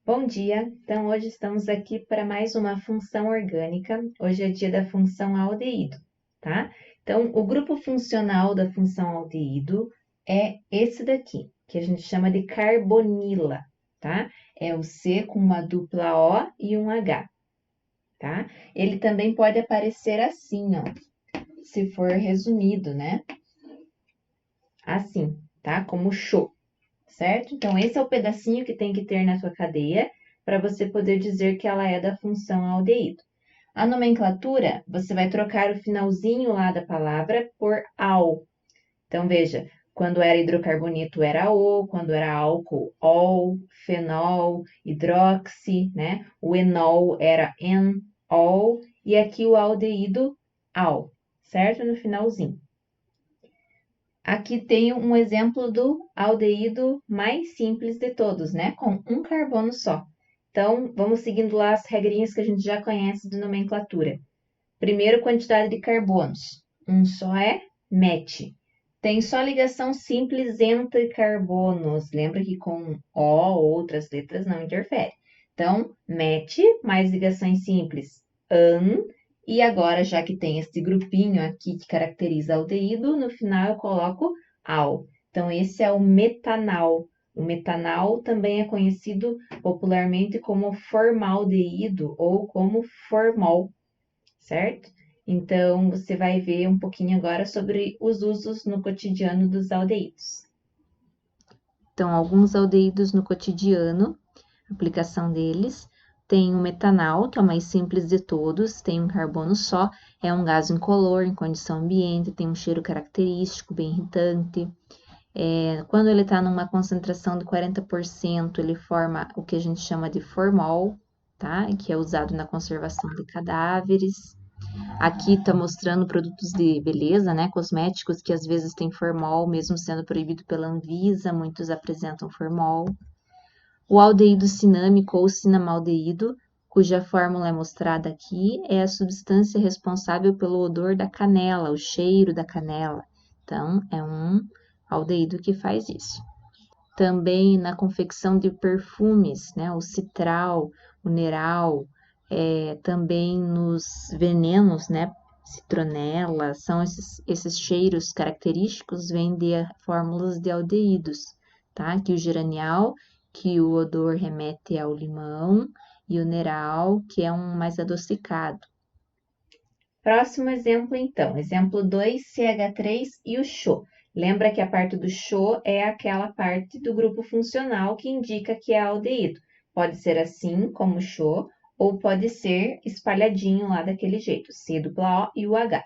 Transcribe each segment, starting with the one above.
Bom dia! Então, hoje estamos aqui para mais uma função orgânica. Hoje é dia da função aldeído, tá? Então, o grupo funcional da função aldeído é esse daqui, que a gente chama de carbonila, tá? É o C com uma dupla O e um H, tá? Ele também pode aparecer assim, ó, se for resumido, né? Assim, tá? Como show. Certo? Então, esse é o pedacinho que tem que ter na sua cadeia para você poder dizer que ela é da função aldeído. A nomenclatura, você vai trocar o finalzinho lá da palavra por al. Então, veja, quando era hidrocarboneto era o, quando era álcool, ol, fenol, hidroxi, né? O enol era en, ol, e aqui o aldeído, al, certo? No finalzinho. Aqui tem um exemplo do aldeído mais simples de todos, né? Com um carbono só. Então, vamos seguindo lá as regrinhas que a gente já conhece de nomenclatura. Primeiro, quantidade de carbonos. Um só é MET. Tem só ligação simples entre carbonos. Lembra que com O outras letras não interfere. Então, MET mais ligações simples AN. E agora, já que tem esse grupinho aqui que caracteriza aldeído, no final eu coloco AL. Então, esse é o metanal. O metanal também é conhecido popularmente como formaldeído ou como formol, certo? Então, você vai ver um pouquinho agora sobre os usos no cotidiano dos aldeídos. Então, alguns aldeídos no cotidiano, aplicação deles, tem o metanal, que é o mais simples de todos, tem um carbono só, é um gás incolor em condição ambiente, tem um cheiro característico, bem irritante. Quando ele está numa concentração de 40%, ele forma o que a gente chama de formol, tá? Que é usado na conservação de cadáveres. Aqui está mostrando produtos de beleza, né, cosméticos, que às vezes tem formol, mesmo sendo proibido pela Anvisa, muitos apresentam formol. O aldeído cinâmico ou cinamaldeído, cuja fórmula é mostrada aqui, é a substância responsável pelo odor da canela, o cheiro da canela. Então, é um aldeído que faz isso. Também na confecção de perfumes, né, o citral, o neral, também nos venenos, né, citronela, são esses cheiros característicos, vêm de fórmulas de aldeídos, tá? Que o geranial, que o odor remete ao limão, e o neral, que é um mais adocicado. Próximo exemplo, então. Exemplo 2, CH3 e o CHO. Lembra que a parte do CHO é aquela parte do grupo funcional que indica que é aldeído. Pode ser assim, como CHO, ou pode ser espalhadinho lá daquele jeito, C dupla O e o H.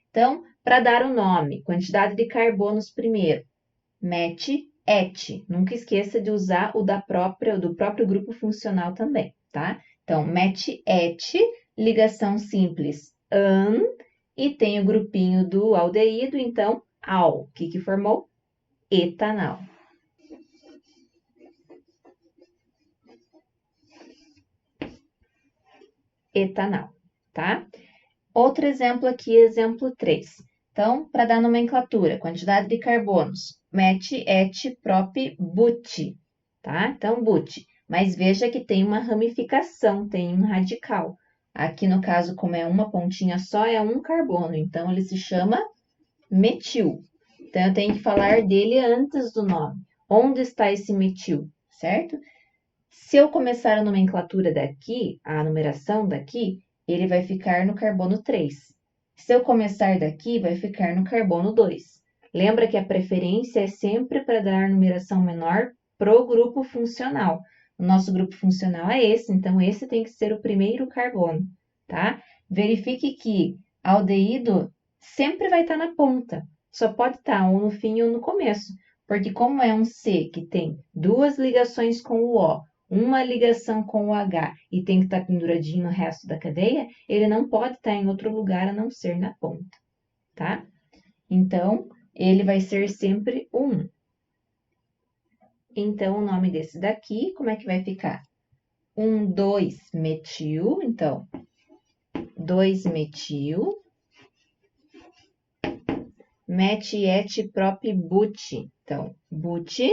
Então, para dar o nome, quantidade de carbonos primeiro, MET, ET. Nunca esqueça de usar o do próprio grupo funcional também, tá? Então, MET, ET, ligação simples AN, e tem o grupinho do aldeído, então, AL. O que formou? Etanal. Etanal, tá? Outro exemplo aqui, exemplo 3. Então, para dar nomenclatura, quantidade de carbonos, MET, ET, prop, BUT, tá? Então, BUT. Mas veja que tem uma ramificação, tem um radical. Aqui, no caso, como é uma pontinha só, é um carbono. Então, ele se chama metil. Então, eu tenho que falar dele antes do nome. Onde está esse metil, certo? Se eu começar a nomenclatura daqui, a numeração daqui, ele vai ficar no carbono 3. Se eu começar daqui, vai ficar no carbono 2. Lembra que a preferência é sempre para dar numeração menor pro grupo funcional. O nosso grupo funcional é esse, então esse tem que ser o primeiro carbono, tá? Verifique que aldeído sempre vai estar na ponta, só pode estar ou no fim ou no começo, porque como é um C que tem duas ligações com o O, uma ligação com o H e tem que estar penduradinho no resto da cadeia, ele não pode estar em outro lugar a não ser na ponta, tá? Então, ele vai ser sempre o 1. Então, o nome desse daqui, como é que vai ficar? 1,2-metil, então, 2-metil, MET, ET, prop, BUT. Então, BUT,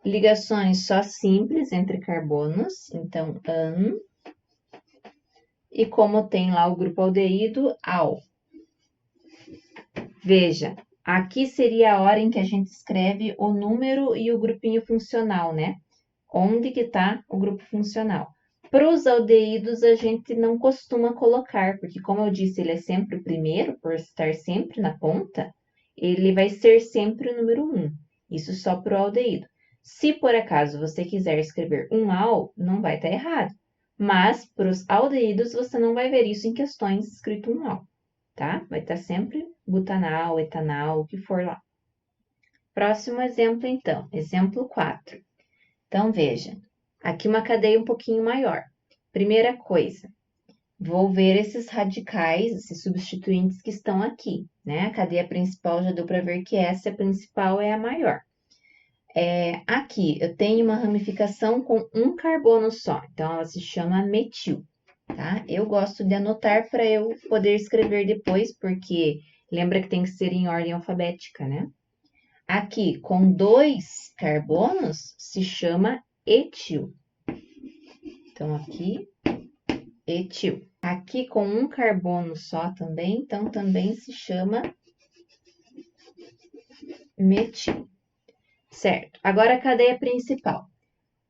Ligações só simples entre carbonos, então an. E como tem lá o grupo aldeído, al. Veja, aqui seria a hora em que a gente escreve o número e o grupinho funcional, né? Onde que está o grupo funcional. Para os aldeídos, a gente não costuma colocar, porque como eu disse, ele é sempre o primeiro, por estar sempre na ponta, ele vai ser sempre o número 1. Isso só para o aldeído. Se por acaso você quiser escrever um al, não vai estar errado. Mas para os aldeídos, você não vai ver isso em questões escrito um al, tá? Vai estar sempre butanal, etanal, o que for lá. Próximo exemplo, então. Exemplo 4. Então, veja, aqui uma cadeia um pouquinho maior. Primeira coisa, vou ver esses radicais, esses substituintes que estão aqui, né? A cadeia principal já deu para ver que essa principal é a maior. Aqui eu tenho uma ramificação com um carbono só, então ela se chama metil, tá? Eu gosto de anotar para eu poder escrever depois, porque lembra que tem que ser em ordem alfabética, né? Aqui, com 2 carbonos, se chama etil. Então, aqui, etil. Aqui, com um carbono só também, então também se chama metil. Certo. Agora, a cadeia principal.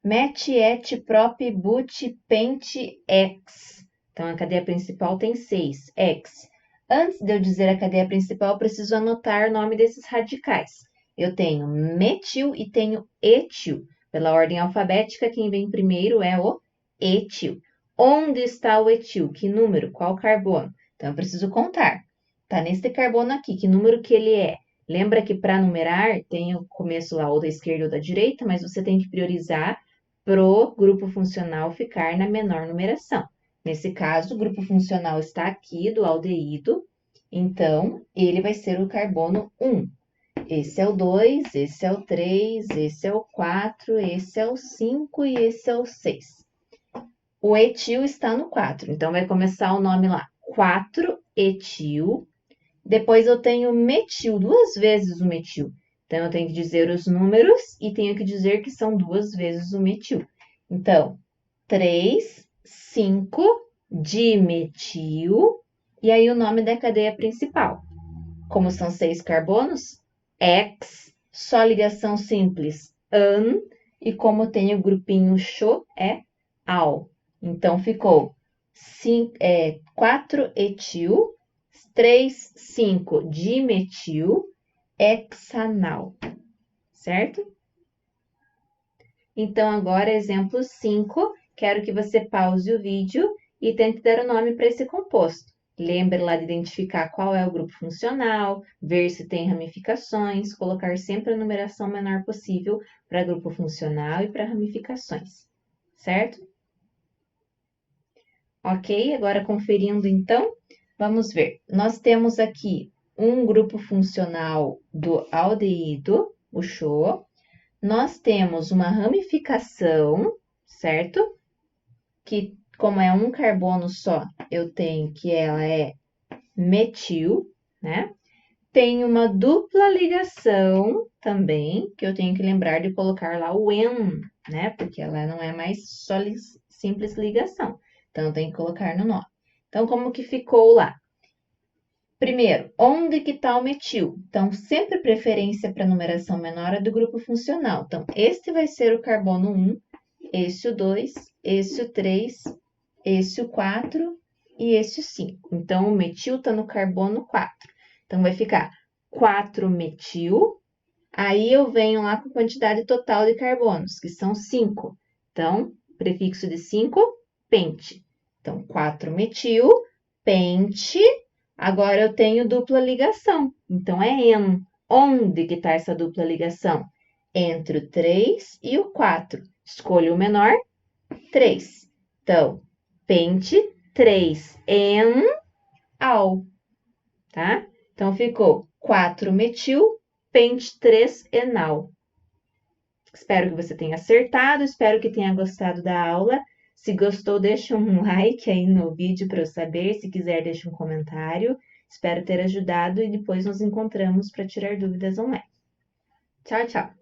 Met, et, prop, but, pent, ex. Então, a cadeia principal tem 6, ex. Antes de eu dizer a cadeia principal, eu preciso anotar o nome desses radicais. Eu tenho metil e tenho etil. Pela ordem alfabética, quem vem primeiro é o etil. Onde está o etil? Que número? Qual carbono? Então, eu preciso contar. Tá nesse carbono aqui, que número que ele é? Lembra que para numerar tem o começo lá ou da esquerda ou da direita, mas você tem que priorizar pro grupo funcional ficar na menor numeração. Nesse caso, o grupo funcional está aqui do aldeído, então ele vai ser o carbono 1. Esse é o 2, esse é o 3, esse é o 4, esse é o 5 e esse é o 6. O etil está no 4, então vai começar o nome lá, 4-etil. Depois eu tenho metil, 2 vezes o metil. Então, eu tenho que dizer os números e tenho que dizer que são 2 vezes o metil. Então, 3, 5, dimetil, e aí o nome da cadeia principal. Como são 6 carbonos, ex, só ligação simples, an, e como tem o grupinho cho, é al. Então, ficou 4-etil, 3, 5, dimetil, hexanal, certo? Então, agora, exemplo 5, quero que você pause o vídeo e tente dar o nome para esse composto. Lembre lá de identificar qual é o grupo funcional, ver se tem ramificações, colocar sempre a numeração menor possível para grupo funcional e para ramificações, certo? Ok, agora conferindo então, vamos ver. Nós temos aqui um grupo funcional do aldeído, o CHO. Nós temos uma ramificação, certo? Que, como é um carbono só, eu tenho que ela é metil, né? Tem uma dupla ligação também, que eu tenho que lembrar de colocar lá o en, né? Porque ela não é mais só simples ligação. Então, eu tenho que colocar no nome. Então, como que ficou lá? Primeiro, onde que está o metil? Então, sempre preferência para numeração menor é do grupo funcional. Então, este vai ser o carbono 1, esse o 2, esse o 3, esse o 4 e esse o 5. Então, o metil está no carbono 4. Então, vai ficar 4-metil. Aí, eu venho lá com a quantidade total de carbonos, que são 5. Então, prefixo de 5, pente. Então, 4-metil, pente. Agora, eu tenho dupla ligação. Então, é en. Onde que está essa dupla ligação? Entre o 3 e o 4. Escolho o menor, 3. Então, pente 3 en al, tá? Então, ficou 4-metil, pente 3 enal. Espero que você tenha acertado, espero que tenha gostado da aula. Se gostou, deixa um like aí no vídeo para eu saber. Se quiser, deixa um comentário. Espero ter ajudado e depois nos encontramos para tirar dúvidas online. Tchau, tchau!